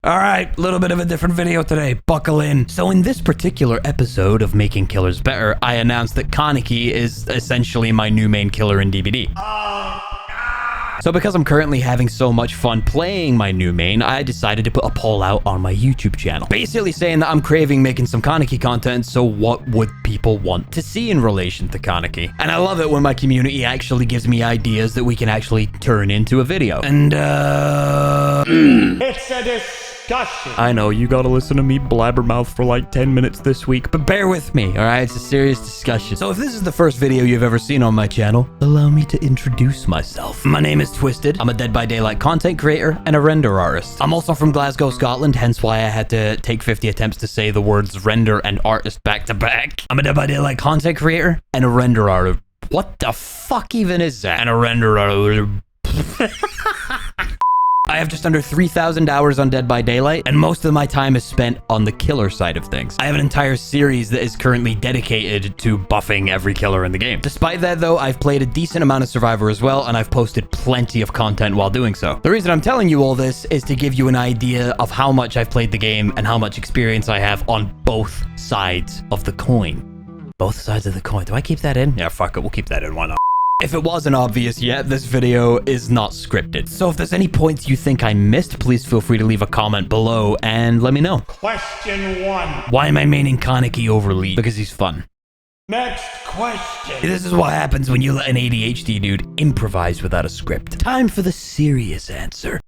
Alright, a little bit of a different video today. Buckle in. So in this particular episode of Making Killers Better, I announced that Kaneki is essentially my new main killer in DBD. So because I'm currently having so much fun playing my new main, I decided to put a poll out on my YouTube channel. Basically saying that I'm craving making some Kaneki content, so what would people want to see in relation to Kaneki? And I love it when my community actually gives me ideas that we can actually turn into a video. And It's a discussion. I know, you gotta listen to me blabbermouth for like 10 minutes this week, but bear with me, alright? It's a serious discussion. So if this is the first video you've ever seen on my channel, allow me to introduce myself. My name is Twisted. I'm a Dead by Daylight content creator and a render artist. I'm also from Glasgow, Scotland, hence why I had to take 50 attempts to say the words render and artist back to back. I'm a Dead by Daylight content creator and a render artist. What the fuck even is that? And a render artist. I have just under 3,000 hours on Dead by Daylight, and most of my time is spent on the killer side of things. I have an entire series that is currently dedicated to buffing every killer in the game. Despite that though, I've played a decent amount of Survivor as well, and I've posted plenty of content while doing so. The reason I'm telling you all this is to give you an idea of how much I've played the game and how much experience I have on both sides of the coin. Both sides of the coin. Do I keep that in? Yeah, fuck it. We'll keep that in. Why not? If it wasn't obvious yet, this video is not scripted. So if there's any points you think I missed, please feel free to leave a comment below and let me know. Question 1. Why am I maining Kaneki over Lee? Because he's fun. Next question. This is what happens when you let an ADHD dude improvise without a script. Time for the serious answer.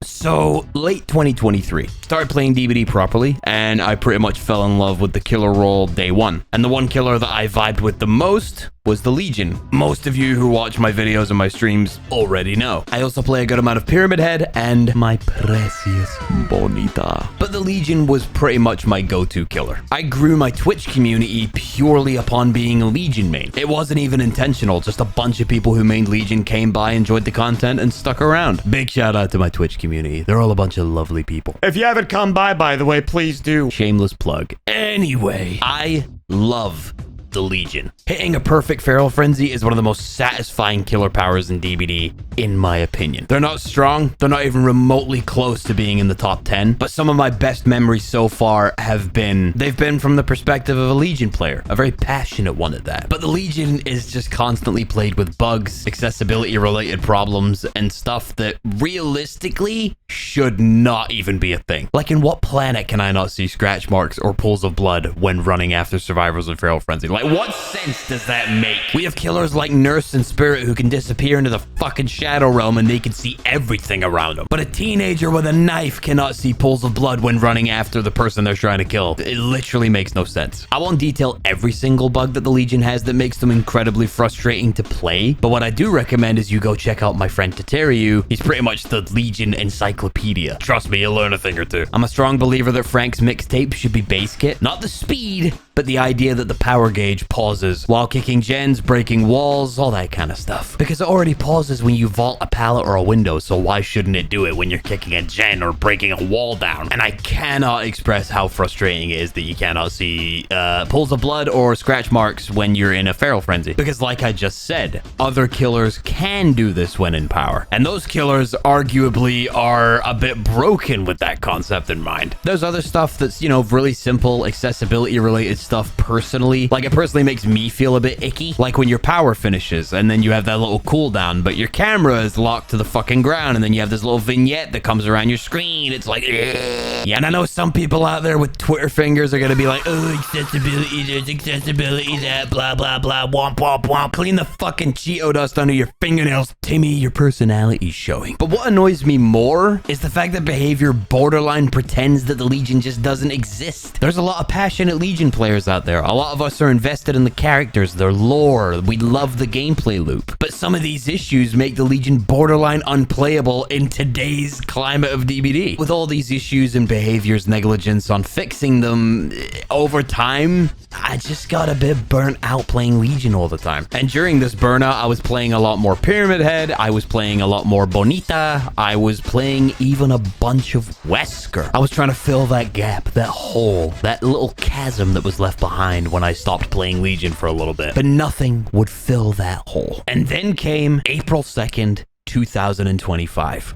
So, late 2023, started playing DBD properly, and I pretty much fell in love with the killer role day one. And the one killer that I vibed with the most was the Legion. Most of you who watch my videos and my streams already know. I also play a good amount of Pyramid Head and my precious Bonita. But the Legion was pretty much my go-to killer. I grew my Twitch community purely upon being a Legion main. It wasn't even intentional, just a bunch of people who mained Legion came by, enjoyed the content, and stuck around. Big shout out to my Twitch community. They're all a bunch of lovely people. If you haven't come by the way, please do. Shameless plug. Anyway, I love the Legion. Hitting a perfect feral frenzy is one of the most satisfying killer powers in DBD, in my opinion. They're not strong, they're not even remotely close to being in the top 10, but some of my best memories so far they've been from the perspective of a Legion player, a very passionate one at that. But the Legion is just constantly played with bugs, accessibility related problems, and stuff that realistically should not even be a thing. Like, in what planet can I not see scratch marks or pools of blood when running after survivors in feral frenzy? Like, what sense does that make? We have killers like Nurse and Spirit who can disappear into the fucking Shadow Realm and they can see everything around them. But a teenager with a knife cannot see pools of blood when running after the person they're trying to kill. It literally makes no sense. I won't detail every single bug that the Legion has that makes them incredibly frustrating to play, but what I do recommend is you go check out my friend Tateriu. He's pretty much the Legion encyclopedia. Trust me, you'll learn a thing or two. I'm a strong believer that Frank's mixtape should be base kit. Not the speed, but the idea that the power gauge pauses while kicking gens, breaking walls, all that kind of stuff. Because it already pauses when you vault a pallet or a window, so why shouldn't it do it when you're kicking a gen or breaking a wall down? And I cannot express how frustrating it is that you cannot see pools of blood or scratch marks when you're in a feral frenzy. Because like I just said, other killers can do this when in power. And those killers arguably are a bit broken with that concept in mind. There's other stuff that's, you know, really simple, accessibility related stuff personally. Like, it personally makes me feel a bit icky. Like when your power finishes and then you have that little cooldown, but your camera is locked to the fucking ground and then you have this little vignette that comes around your screen. It's like, ugh. Yeah, and I know some people out there with Twitter fingers are gonna be like, oh, accessibility, there's accessibility, that blah, blah, blah, womp, womp, womp. Clean the fucking Cheeto dust under your fingernails. Timmy, your personality's showing. But what annoys me more is the fact that behavior borderline pretends that the Legion just doesn't exist. There's a lot of passionate Legion players out there. A lot of us are invested in the characters, their lore. We love the gameplay loop. But some of these issues make the Legion borderline unplayable in today's climate of DBD. With all these issues and behaviors negligence on fixing them over time, I just got a bit burnt out playing Legion all the time. And during this burnout, I was playing a lot more Pyramid Head, I was playing a lot more Bonita, I was playing even a bunch of Wesker. I was trying to fill that gap, that hole, that little chasm that was left behind when I stopped playing Legion for a little bit. But nothing would fill that hole. And then came April 2nd, 2025.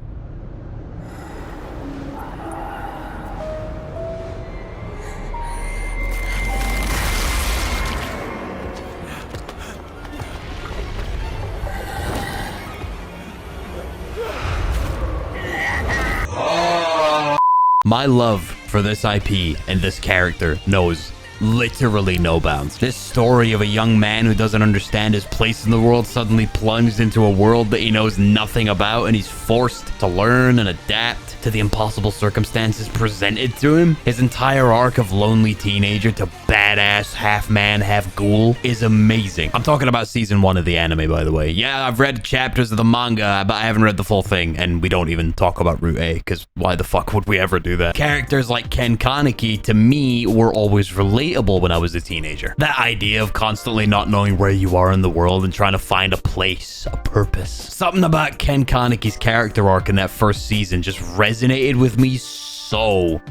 My love for this IP and this character knows literally no bounds. This story of a young man who doesn't understand his place in the world suddenly plunged into a world that he knows nothing about, and he's forced to learn and adapt to the impossible circumstances presented to him. His entire arc of lonely teenager to badass half man, half ghoul is amazing. I'm talking about season 1 of the anime, by the way. Yeah, I've read chapters of the manga, but I haven't read the full thing, and we don't even talk about Route A, because why the fuck would we ever do that? Characters like Ken Kaneki, to me, were always relatable when I was a teenager. That idea of constantly not knowing where you are in the world and trying to find a place, a purpose. Something about Ken Kaneki's character arc in that first season just resonated with me so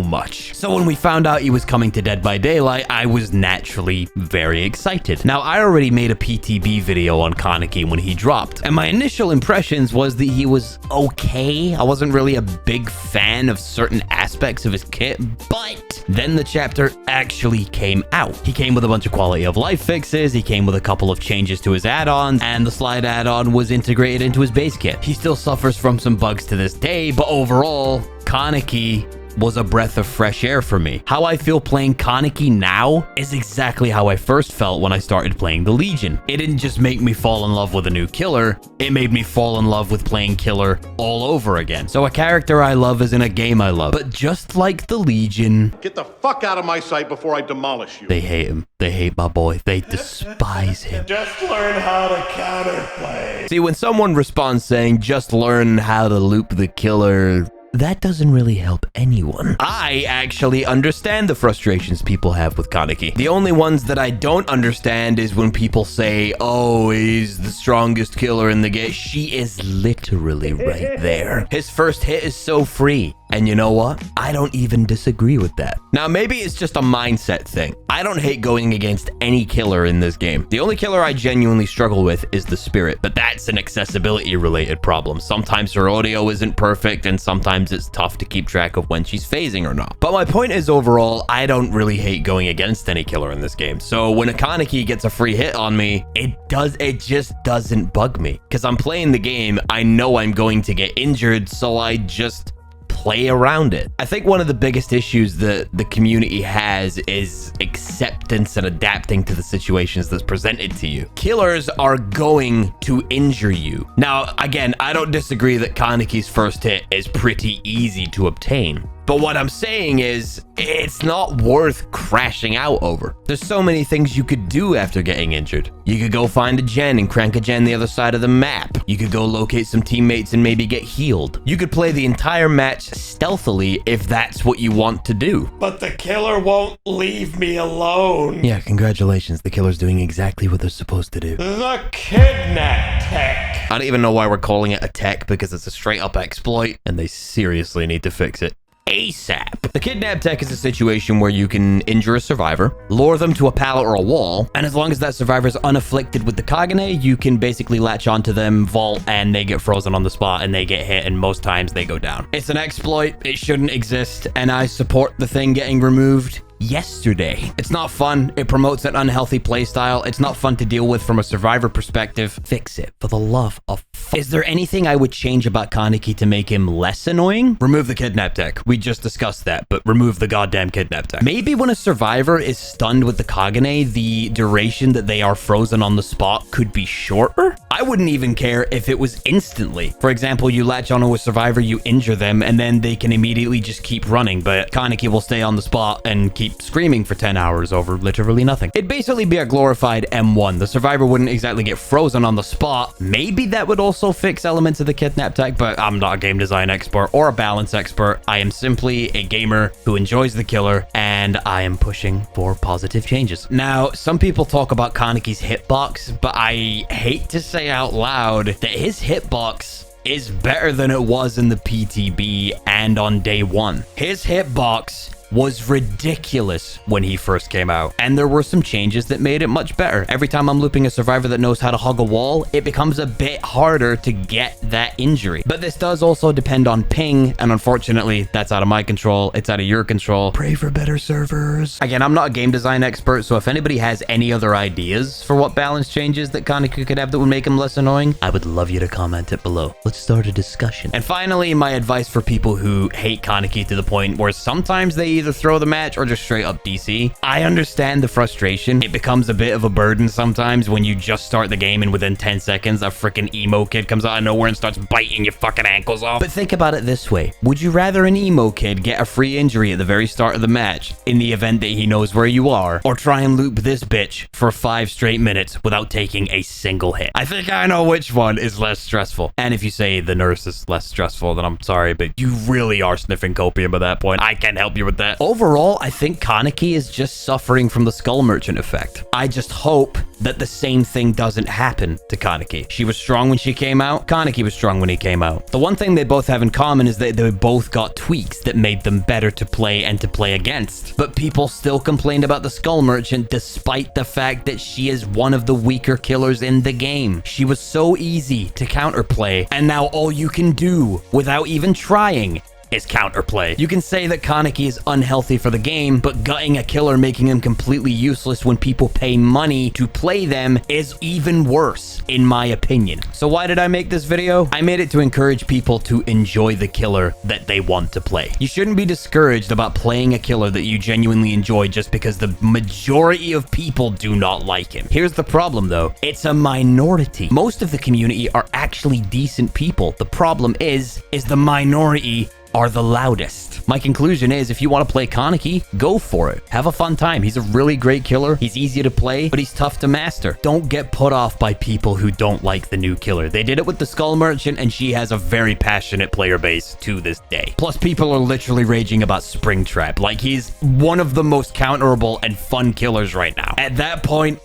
much. So when we found out he was coming to Dead by Daylight, I was naturally very excited. Now, I already made a PTB video on Kaneki when he dropped, and my initial impressions was that he was okay. I wasn't really a big fan of certain aspects of his kit, but then the chapter actually came out. He came with a bunch of quality of life fixes, he came with a couple of changes to his add-ons, and the slide add-on was integrated into his base kit. He still suffers from some bugs to this day, but overall, Kaneki was a breath of fresh air for me. How I feel playing Kaneki now is exactly how I first felt when I started playing the Legion. It didn't just make me fall in love with a new killer, it made me fall in love with playing killer all over again. So a character I love is in a game I love. But just like the Legion, get the fuck out of my sight before I demolish you. They hate him. They hate my boy. They despise him. Just learn how to counterplay. See, when someone responds saying, just learn how to loop the killer, that doesn't really help anyone. I actually understand the frustrations people have with Kaneki. The only ones that I don't understand is when people say, oh, he's the strongest killer in the game. She is literally right there. His first hit is so free. And you know what? I don't even disagree with that. Now, maybe it's just a mindset thing. I don't hate going against any killer in this game. The only killer I genuinely struggle with is the Spirit, but that's an accessibility related problem. Sometimes her audio isn't perfect, and sometimes it's tough to keep track of when she's phasing or not. But my point is, overall, I don't really hate going against any killer in this game. So when a Kaneki gets a free hit on me, it just doesn't bug me. Because I'm playing the game, I know I'm going to get injured, so I just play around it. I think one of the biggest issues that the community has is acceptance and adapting to the situations that's presented to you. Killers are going to injure you. Now, again, I don't disagree that Kaneki's first hit is pretty easy to obtain. But what I'm saying is, it's not worth crashing out over. There's so many things you could do after getting injured. You could go find a gen and crank a gen the other side of the map. You could go locate some teammates and maybe get healed. You could play the entire match stealthily if that's what you want to do. But the killer won't leave me alone. Yeah, congratulations. The killer's doing exactly what they're supposed to do. The Kidnap tech. I don't even know why we're calling it a tech, because it's a straight up exploit and they seriously need to fix it ASAP. The Kidnap tech is a situation where you can injure a survivor, lure them to a pallet or a wall, and as long as that survivor is unafflicted with the Kagane, you can basically latch onto them, vault, and they get frozen on the spot and they get hit, and most times they go down. It's an exploit. It shouldn't exist, and I support the thing getting removed yesterday. It's not fun. It promotes an unhealthy playstyle. It's not fun to deal with from a survivor perspective. Fix it, for the love of fuck. Is there anything I would change about Kaneki to make him less annoying? Remove the Kidnap tech. We just discussed that, but remove the goddamn Kidnap tech. Maybe when a survivor is stunned with the Kagane, the duration that they are frozen on the spot could be shorter. I wouldn't even care if it was instantly. For example, you latch onto a survivor, you injure them, and then they can immediately just keep running, but Kaneki will stay on the spot and keep screaming for 10 hours over literally nothing. It'd basically be a glorified M1. The survivor wouldn't exactly get frozen on the spot. Maybe that would also fix elements of the Kidnap tech, but I'm not a game design expert or a balance expert. I am simply a gamer who enjoys the killer, and I am pushing for positive changes. Now, some people talk about Kaneki's hitbox, but I hate to say out loud that his hitbox is better than it was in the PTB and on day one. His hitbox was ridiculous when he first came out, and there were some changes that made it much better. Every time I'm looping a survivor that knows how to hug a wall, it becomes a bit harder to get that injury. But this does also depend on ping, and unfortunately, that's out of my control. It's out of your control. Pray for better servers. Again, I'm not a game design expert, so if anybody has any other ideas for what balance changes that Kaneki could have that would make him less annoying, I would love you to comment it below. Let's start a discussion. And finally, my advice for people who hate Kaneki to the point where sometimes they either throw the match or just straight up DC. I understand the frustration. It becomes a bit of a burden sometimes when you just start the game and within 10 seconds, a freaking emo kid comes out of nowhere and starts biting your fucking ankles off. But think about it this way. Would you rather an emo kid get a free injury at the very start of the match in the event that he knows where you are, or try and loop this bitch for 5 straight minutes without taking a single hit? I think I know which one is less stressful. And if you say the nurse is less stressful, then I'm sorry, but you really are sniffing copium at that point. I can't help you with that. Overall, I think Kaneki is just suffering from the Skull Merchant effect. I just hope that the same thing doesn't happen to Kaneki. She was strong when she came out. Kaneki was strong when he came out. The one thing they both have in common is that they both got tweaks that made them better to play and to play against. But people still complained about the Skull Merchant despite the fact that she is one of the weaker killers in the game. She was so easy to counterplay, and now all you can do without even trying is counterplay. You can say that Kaneki is unhealthy for the game, but gutting a killer, making him completely useless when people pay money to play them, is even worse, in my opinion. So why did I make this video? I made it to encourage people to enjoy the killer that they want to play. You shouldn't be discouraged about playing a killer that you genuinely enjoy just because the majority of people do not like him. Here's the problem though. It's a minority. Most of the community are actually decent people. The problem is the minority are the loudest. My conclusion is, if you want to play Kaneki, go for it. Have a fun time. He's a really great killer. He's easy to play, but he's tough to master. Don't get put off by people who don't like the new killer. They did it with the Skull Merchant, and she has a very passionate player base to this day. Plus, people are literally raging about Springtrap. Like, he's one of the most counterable and fun killers right now. At that point,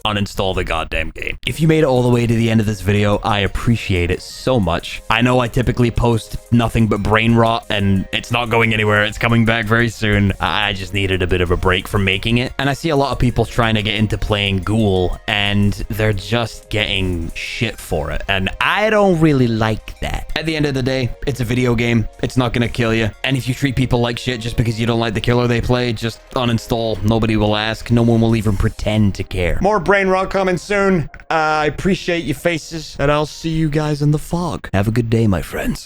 uninstall the goddamn game. If you made it all the way to the end of this video, I appreciate it so much. I know I typically post nothing but brain rot, and it's not going anywhere. It's coming back very soon. I just needed a bit of a break from making it. And I see a lot of people trying to get into playing Ghoul, and they're just getting shit for it. And I don't really like that. At the end of the day, it's a video game. It's not gonna kill you. And if you treat people like shit just because you don't like the killer they play, just uninstall. Nobody will ask. No one will even pretend to care. More brain rot coming soon. I appreciate your faces, and I'll see you guys in the fog. Have a good day, my friends.